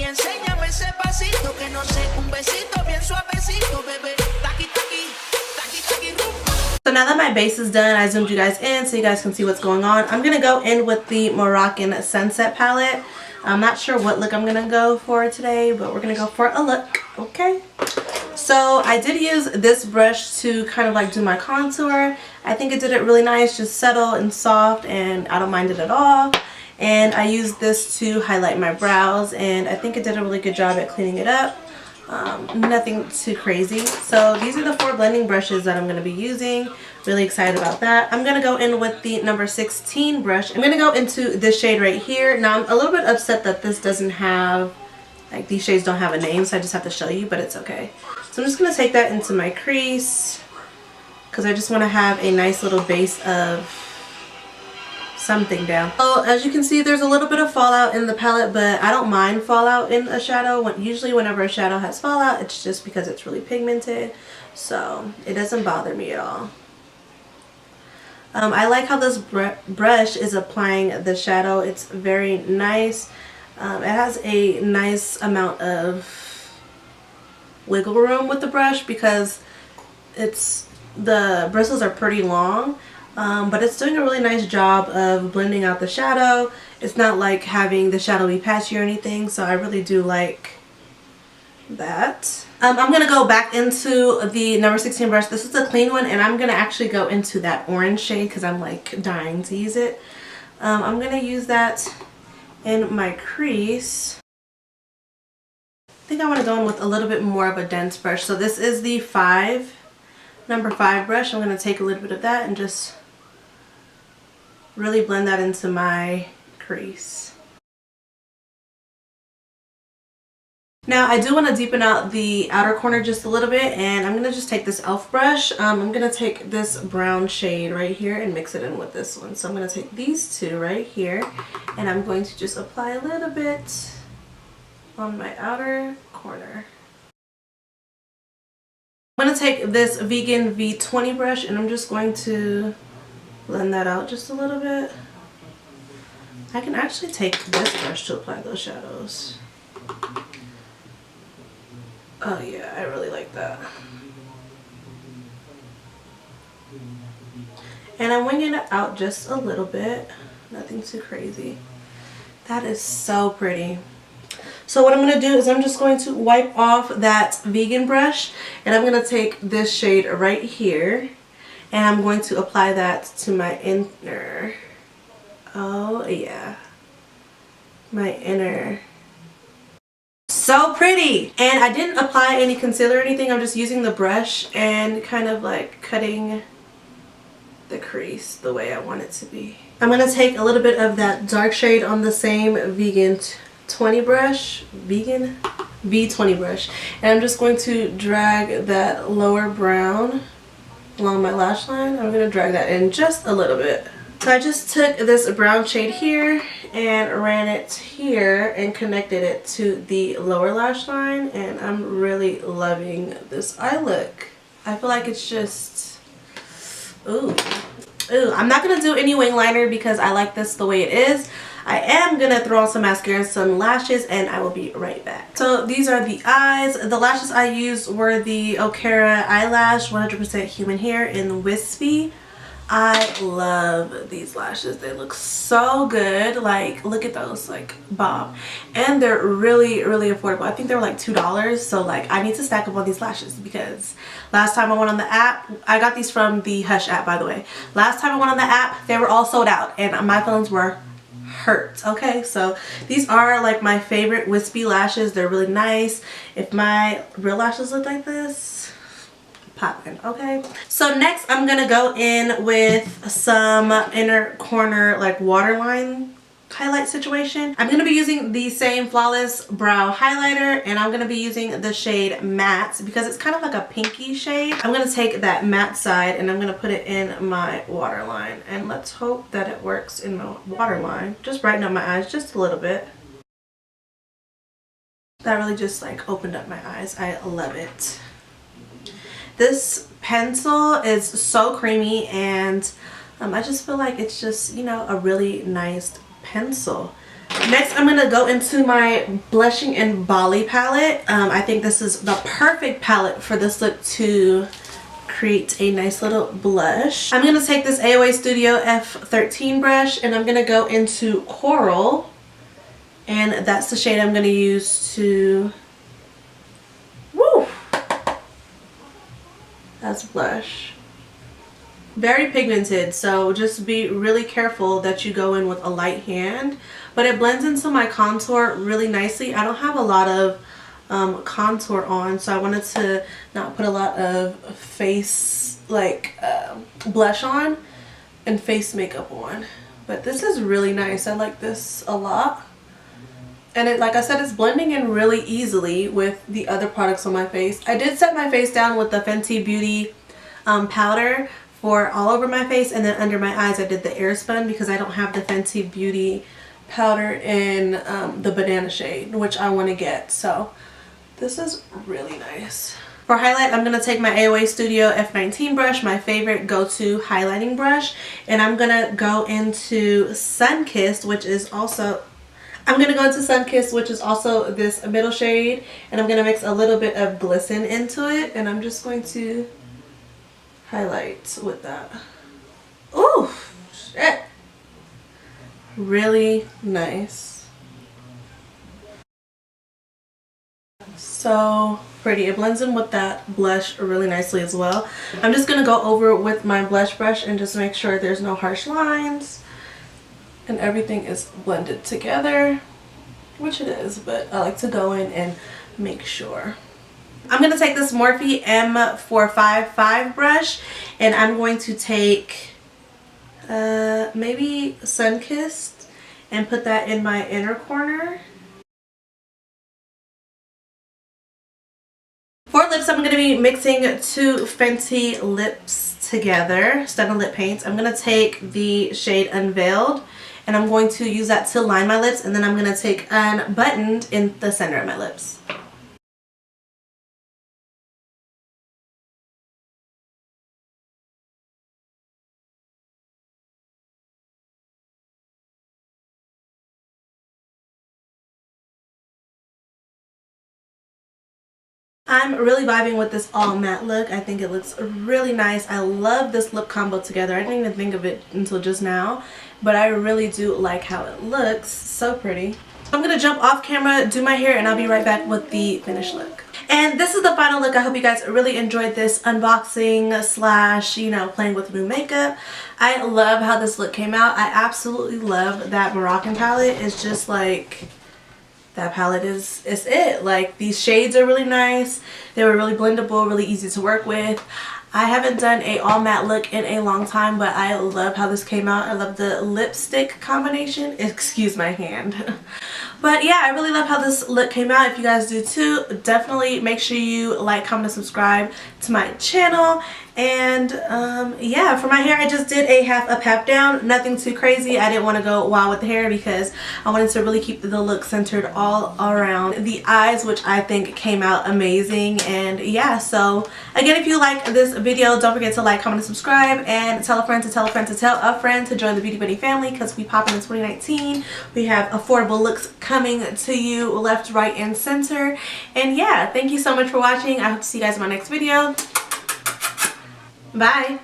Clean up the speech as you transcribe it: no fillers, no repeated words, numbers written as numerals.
enséñame ese pasito que no sé, un besito bien suavecito, bebé. Taqui, taqui, taqui, taqui, rum. So now that my base is done, I zoomed you guys in so you guys can see what's going on. I'm going to go in with the Moroccan Sunset palette. I'm not sure what look I'm going to go for today, but we're going to go for a look, okay? So I did use this brush to kind of like do my contour. I think it did it really nice, just subtle and soft, and I don't mind it at all. And I used this to highlight my brows, and I think it did a really good job at cleaning it up. Nothing too crazy. So these are the 4 blending brushes that I'm going to be using. Really excited about that. I'm going to go in with the number 16 brush. I'm going to go into this shade right here. Now I'm a little bit upset that this doesn't have, like, these shades don't have a name, so I just have to show you, but it's okay. So I'm just going to take that into my crease because I just want to have a nice little base of something down. So as you can see, there's a little bit of fallout in the palette, but I don't mind fallout in a shadow. Usually whenever a shadow has fallout, it's just because it's really pigmented, so it doesn't bother me at all. I like how this brush is applying the shadow. It's very nice. It has a nice amount of wiggle room with the brush because the bristles are pretty long, but it's doing a really nice job of blending out the shadow. It's not like having the shadow be patchy or anything, so I really do like that. I'm gonna go back into the number 16 brush. This is a clean one, and I'm gonna actually go into that orange shade because I'm like dying to use it. I'm gonna use that in my crease. I think I want to go in with a little bit more of a dense brush. So this is the number 5 brush. I'm going to take a little bit of that and just really blend that into my crease. Now I do want to deepen out the outer corner just a little bit, and I'm going to just take this e.l.f. brush. I'm going to take this brown shade right here and mix it in with this one. So I'm going to take these 2 right here, and I'm going to just apply a little bit on my outer corner. I'm going to take this Vegan V20 brush, and I'm just going to blend that out just a little bit. I can actually take this brush to apply those shadows. Oh yeah, I really like that. And I'm winging it out just a little bit, nothing too crazy. That is so pretty. So what I'm going to do is I'm just going to wipe off that Vegan brush, and I'm going to take this shade right here, and I'm going to apply that to my inner. Oh yeah, my inner. So pretty! And I didn't apply any concealer or anything. I'm just using the brush and kind of like cutting the crease the way I want it to be. I'm going to take a little bit of that dark shade on the same Vegan V20 brush, and I'm just going to drag that lower brown along my lash line. I'm going to drag that in just a little bit. So I just took this brown shade here and ran it here and connected it to the lower lash line, and I'm really loving this eye look. I feel like it's just, ooh. I'm not going to do any wing liner because I like this the way it is. I am going to throw on some mascara and some lashes, and I will be right back. So these are the eyes. The lashes I used were the Okara eyelash 100% human hair in Wispy. I love these lashes. They look so good. Like, look at those, like, bomb. And they're really, really affordable. I think they were like $2. So like, I need to stack up on these lashes because last time I went on the app, I got these from the Hush app, by the way. Last time I went on the app, they were all sold out, and my feelings were hurt. Okay, so these are like my favorite wispy lashes. They're really nice. If my real lashes look like this, poppin'. Okay, so next I'm gonna go in with some inner corner like waterline highlight situation. I'm going to be using the same Flawless Brow Highlighter, and I'm going to be using the shade Matte because it's kind of like a pinky shade. I'm going to take that matte side and I'm going to put it in my waterline, and let's hope that it works in my waterline. Just brighten up my eyes just a little bit. That really just like opened up my eyes. I love it. This pencil is so creamy, and I just feel like it's just, you know, a really nice pencil. Next, I'm going to go into my Blushing in Bali palette. I think this is the perfect palette for this look to create a nice little blush. I'm going to take this AOA Studio F13 brush and I'm going to go into Coral. And that's the shade I'm going to use to... Woo! That's blush. Very pigmented, so just be really careful that you go in with a light hand. But it blends into my contour really nicely. I don't have a lot of contour on, so I wanted to not put a lot of face blush on and face makeup on. But this is really nice. I like this a lot. And it, like I said, it's blending in really easily with the other products on my face. I did set my face down with the Fenty Beauty powder for all over my face, and then under my eyes I did the Airspun because I don't have the Fenty Beauty powder in the banana shade, which I want to get. So this is really nice. For highlight, I'm going to take my AOA Studio F19 brush, my favorite go-to highlighting brush, and I'm going to go into Sunkissed, which is also... this middle shade, and I'm going to mix a little bit of Glisten into it, and I'm just going to highlight with that. Ooh, shit. Really nice. So pretty. It blends in with that blush really nicely as well. I'm just going to go over with my blush brush and just make sure there's no harsh lines and everything is blended together, which it is, but I like to go in and make sure. I'm going to take this Morphe M455 brush and I'm going to take maybe Sunkissed and put that in my inner corner. For lips, I'm going to be mixing two Fenty lips together, Stunna lip paints. I'm going to take the shade Unveiled and I'm going to use that to line my lips, and then I'm going to take Unbuttoned in the center of my lips. I'm really vibing with this all matte look. I think it looks really nice. I love this lip combo together. I didn't even think of it until just now, but I really do like how it looks. So pretty. I'm going to jump off camera, do my hair, and I'll be right back with the finished look. And this is the final look. I hope you guys really enjoyed this unboxing slash, you know, playing with new makeup. I love how this look came out. I absolutely love that Moroccan palette. It's just like... that palette is it. Like, these shades are really nice. They were really blendable, really easy to work with. I haven't done a all matte look in a long time, but I love how this came out. I love the lipstick combination. Excuse my hand. But yeah, I really love how this look came out. If you guys do too, definitely make sure you like, comment, and subscribe to my channel. And yeah, for my hair, I just did a half up, half down. Nothing too crazy. I didn't want to go wild with the hair because I wanted to really keep the look centered all around the eyes, which I think came out amazing. And yeah, so again, if you like this video, don't forget to like, comment, and subscribe, and tell a friend to tell a friend to tell a friend to join the Beauty Buddy family, because we popping in 2019. We have affordable looks coming to you left, right, and center. And yeah, thank you so much for watching. I hope to see you guys in my next video. Bye.